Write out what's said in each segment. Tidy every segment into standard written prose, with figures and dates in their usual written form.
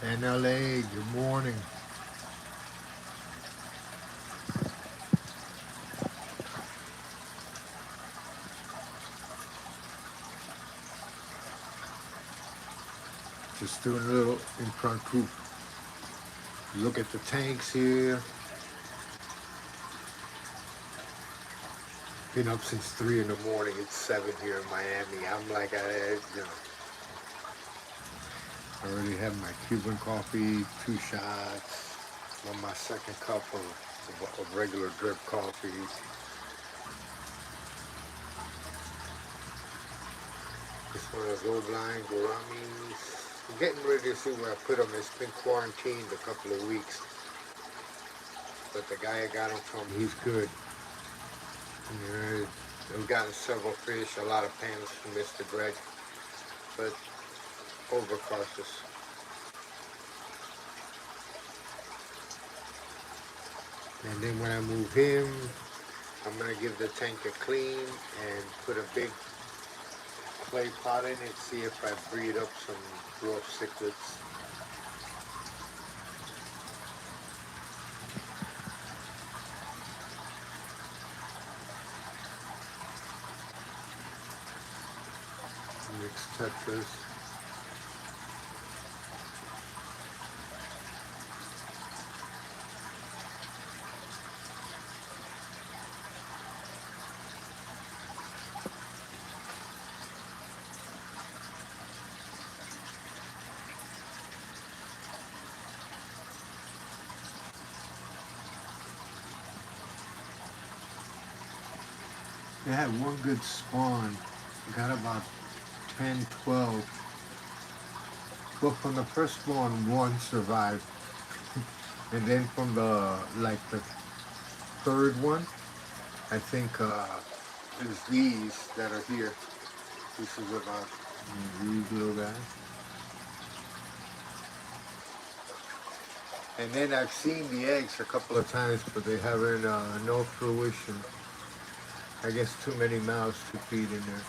NLA, good morning. Just doing a little impromptu. Look at the tanks here. Been up since 3 in the morning. It's 7 here in Miami. I'm like, I already have my Cuban coffee, 2 shots. On my second cup of regular drip coffee. This one is low blind gouramis. I'm getting ready to see where I put them. It's been quarantined a couple of weeks, but the guy I got them from, he's good. I've gotten several fish, a lot of pens from Mr. Greg, but overcautious. And then when I move him, I'm gonna give the tank a clean and put a big clay pot in it, see if I breed up some dwarf cichlids. Mixed tetras. They had one good spawn. Got about 10, 12. Well, from the first spawn, one survived. And then from the third one, I think there's these that are here. This is about these little guys. And then I've seen the eggs a couple of times, but they haven't no fruition. I guess too many mouths to feed in there.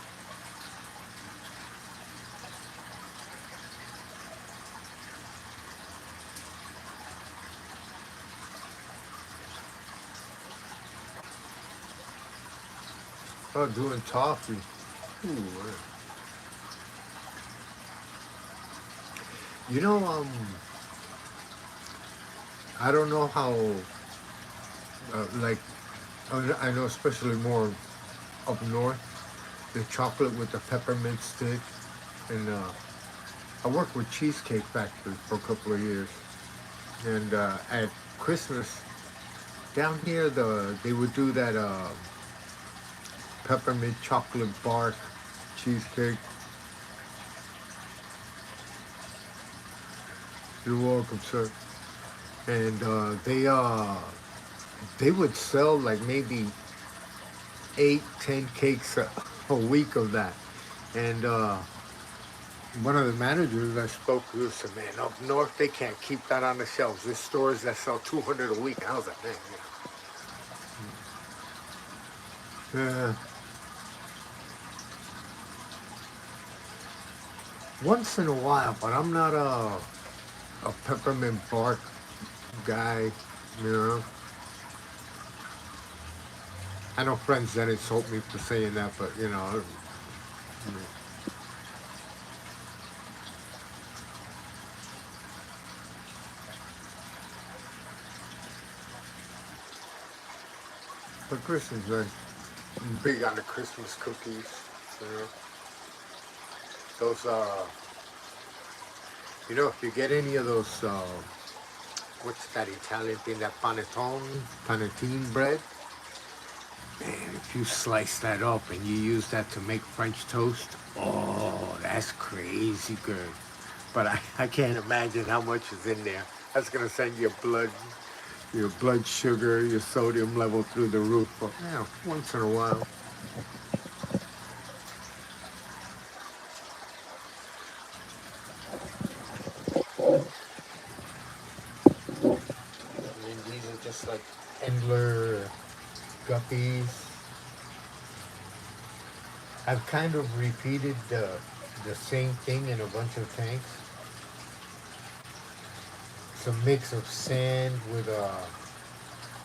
Oh, doing toffee. Ooh, you know, I don't know how, like, I know especially more up north, the chocolate with the peppermint stick. And I worked with Cheesecake Factory for a couple of years. And at Christmas, down here, they would do that peppermint chocolate bark cheesecake. You're welcome, sir. And they would sell like maybe 8, 10 cakes a week of that. And one of the managers I spoke to said, "Man, up north they can't keep that on the shelves. There's stores that sell 200 a week." And I was like, "Man, yeah." Once in a while, but I'm not a peppermint bark guy, you know. I know friends that insult me for saying that, but you know, but Christmas, man, I'm big on the Christmas cookies, you know. Those, if you get any of those, what's that Italian thing, that panettone bread? Man, if you slice that up and you use that to make French toast, oh, that's crazy good. But I can't imagine how much is in there. That's gonna send your blood sugar, your sodium level through the roof. But yeah, once in a while. I mean, these are just like Endler guppies. I've kind of repeated the same thing in a bunch of tanks. it's a mix of sand with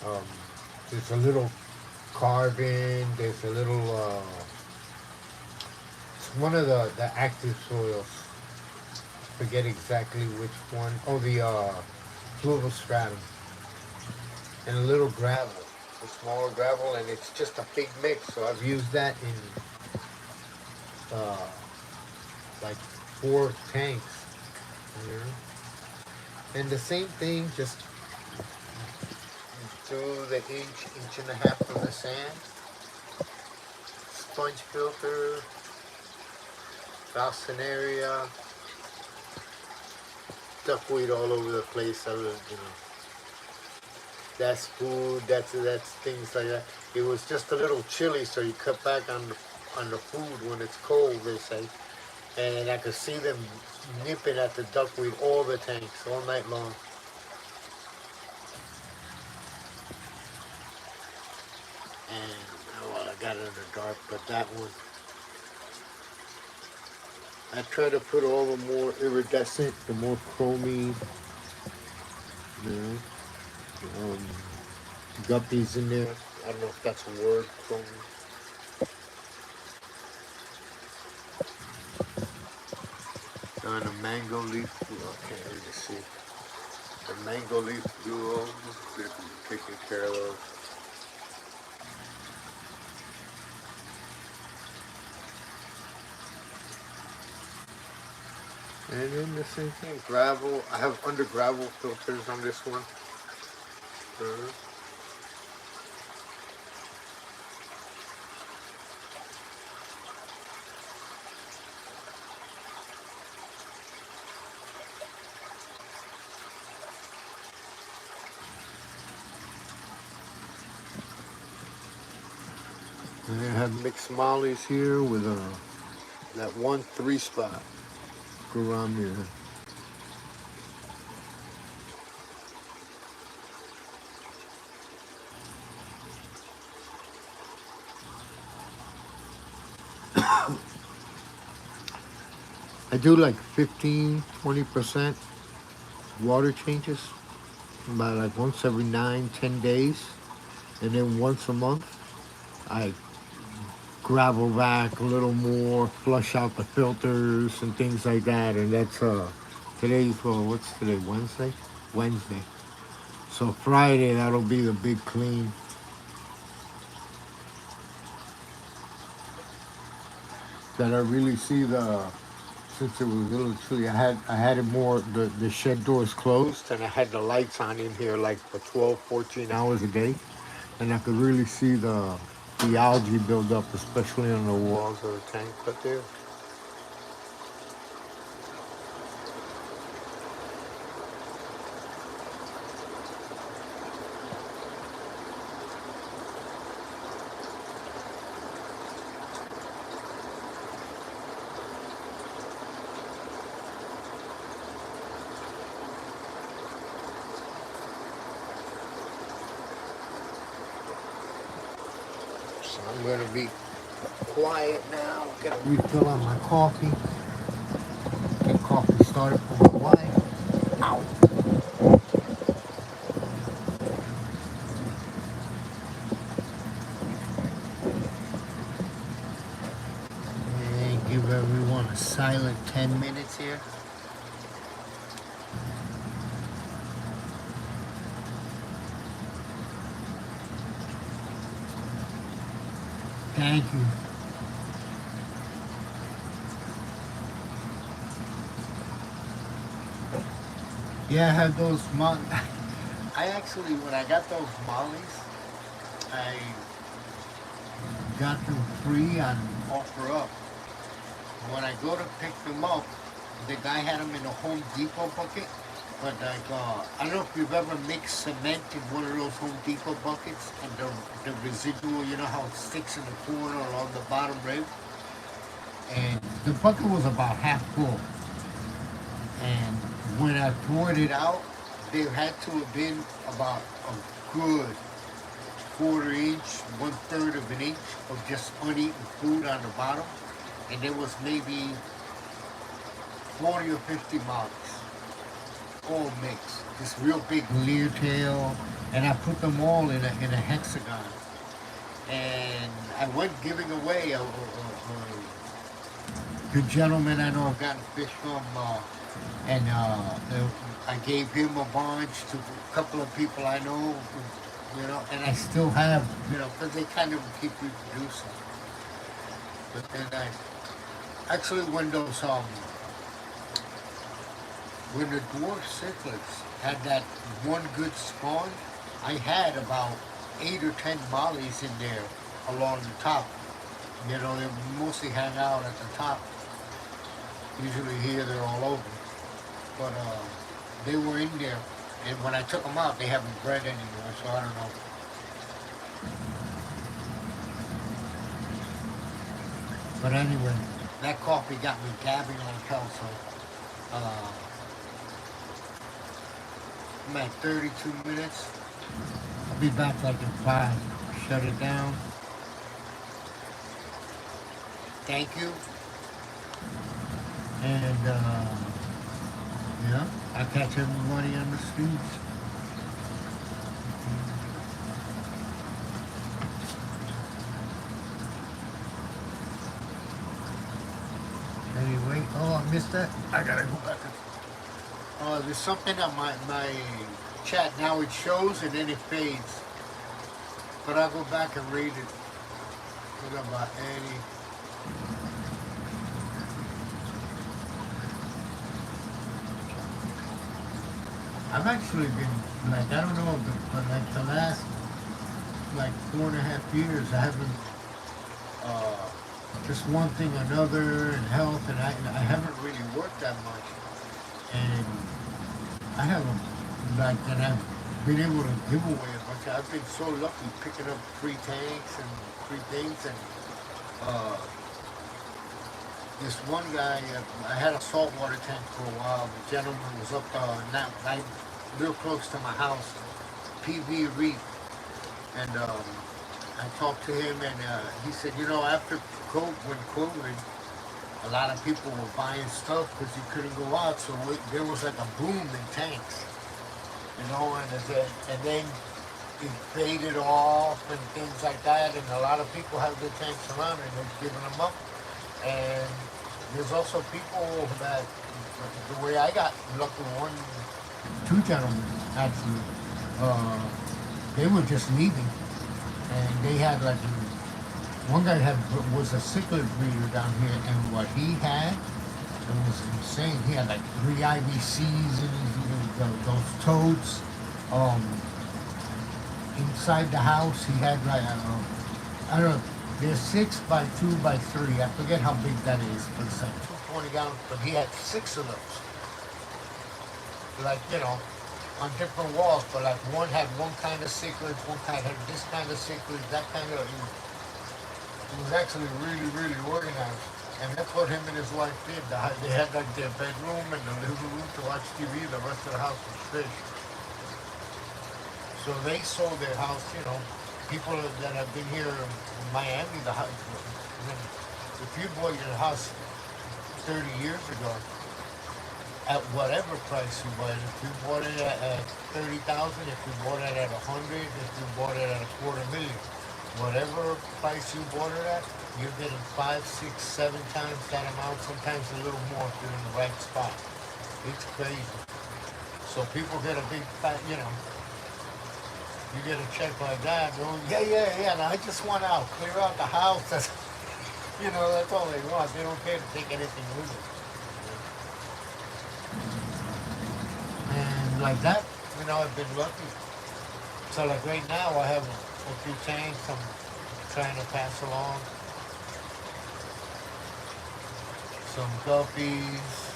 um, there's a little carbon. There's a little. It's one of the active soils. Forget exactly which one. Oh, the fluval stratum and a little gravel, a smaller gravel, and it's just a big mix. So I've used that in uh, like 4 tanks. You know? And the same thing, just do the inch and a half of the sand, sponge filter, Falconaria, duckweed all over the place. That's food. That's things like that. It was just a little chilly, so you cut back on the food when it's cold. They say, and I could see them nipping at the duckweed all the tanks all night long. And well, I got it in the dark, but that one. I try to put all the more iridescent, the more chromy, you know, um, guppies in there. I don't know if that's a word, chromy. On a mango leaf, I can't really see. The mango leaf duo, taking care of those. And then the same thing, gravel. I have under gravel filters on this one. Uh, and I have mixed mollies here with that 1-3 spot. Garamia. I do like 15-20% water changes, about like once every 9-10 days, and then once a month I gravel back a little more, flush out the filters and things like that. And that's today's, well, what's today, Wednesday. So Friday, that'll be the big clean. That I really see since it was a little chilly, I had it more, the shed doors closed, and I had the lights on in here like for 12-14 hours a day, and I could really see the algae build up, especially on the walls of the tank. But there. So I'm gonna be quiet now. Get a refill on my coffee. Get coffee started for my wife. Ow. And give everyone a silent 10 minutes here. Thank you. Yeah, I had those I actually, when I got those mollies, I got them free on offer up. When I go to pick them up, the guy had them in a Home Depot bucket. But like, I don't know if you've ever mixed cement in one of those Home Depot buckets, and the residual, you know how it sticks in the corner along the bottom rib? And the bucket was about half full. And when I poured it out, there had to have been about a good quarter-inch, 1/3 of an inch of just uneaten food on the bottom. And there was maybe 40 or 50 mollies. all mixed. This real big leer tail, and I put them all in a hexagon. And I went giving away a good gentleman I know I've gotten fish from, and I gave him a bunch to a couple of people I know, and I still have, because they kind of keep reproducing. But then actually when the dwarf cichlids had that one good spawn, I had about 8 or 10 mollies in there along the top. They mostly hang out at the top. Usually here they're all over. But they were in there. And when I took them out, they haven't bred anymore, so I don't know. But anyway, that coffee got me gabbing like hell, so I'm at 32 minutes. I'll be back like in 5. Shut it down. Thank you. And I'll catch everybody on the streets. Anyway, oh, I missed that. I gotta go back. There's something on my chat now. It shows and then it fades. But I'll go back and read it. What about Annie? I've actually been, I don't know, but the last, 4.5 years, I haven't, just one thing or another, and health, and I haven't really worked that much. And I haven't, and I've been able to give away a bunch. I've been so lucky picking up free tanks and free things, and this one guy, I had a saltwater tank for a while. The gentleman was up real close to my house, PV Reef, and I talked to him, and he said, after when COVID, a lot of people were buying stuff because you couldn't go out, so there was like a boom in tanks, and then it faded off and things like that, and a lot of people have their tanks around and they're giving them up. And there's also people that, the way I got lucky, two gentlemen actually, they were just leaving, and they had one guy was a cichlid breeder down here, and what he had, it was insane. He had 3 IBCs in those totes. Inside the house, he had I don't know. They're 6 by 2 by 3. I forget how big that is, but it's 220 gallons. But he had 6 of those, on different walls. But one had one kind of cichlid, one kind had this kind of cichlid, that kind of. It was actually really, really organized, and that's what him and his wife did. They had their bedroom and the living room to watch TV. The rest of the house was fish. So they sold their house, people that have been here in Miami, the house, if you bought your house 30 years ago, at whatever price you bought it, if you bought it at 30,000, if you bought it at 100, if you bought it at $250,000, whatever price you bought it at, you're getting 5, 6, 7 times that amount, sometimes a little more if you're in the right spot. It's crazy. So people get a big fat, you get a check like that, going, yeah, and I just want out, clear out the house. That's, that's all they want. They don't care to take anything with it. And like that, I've been lucky. So right now, I have a few tanks I'm trying to pass along. Some guppies,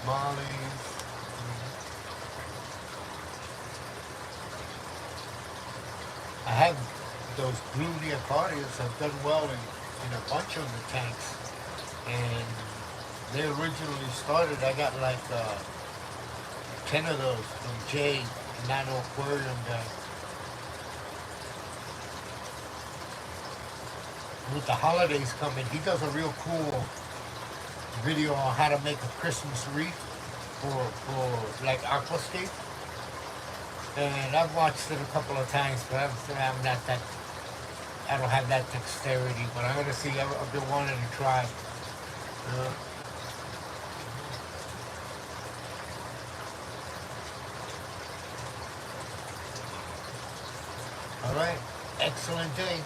mollies. I have those blue neocardias have done well in a bunch of the tanks, and they originally started, I got 10 of those from Jay, Nano Aquarium guy. With the holidays coming, he does a real cool video on how to make a Christmas wreath. for like aquascape, and I've watched it a couple of times, but I'm not that. I don't have that dexterity, but I'm gonna see. I've been wanting to try. Uh, all right, excellent day.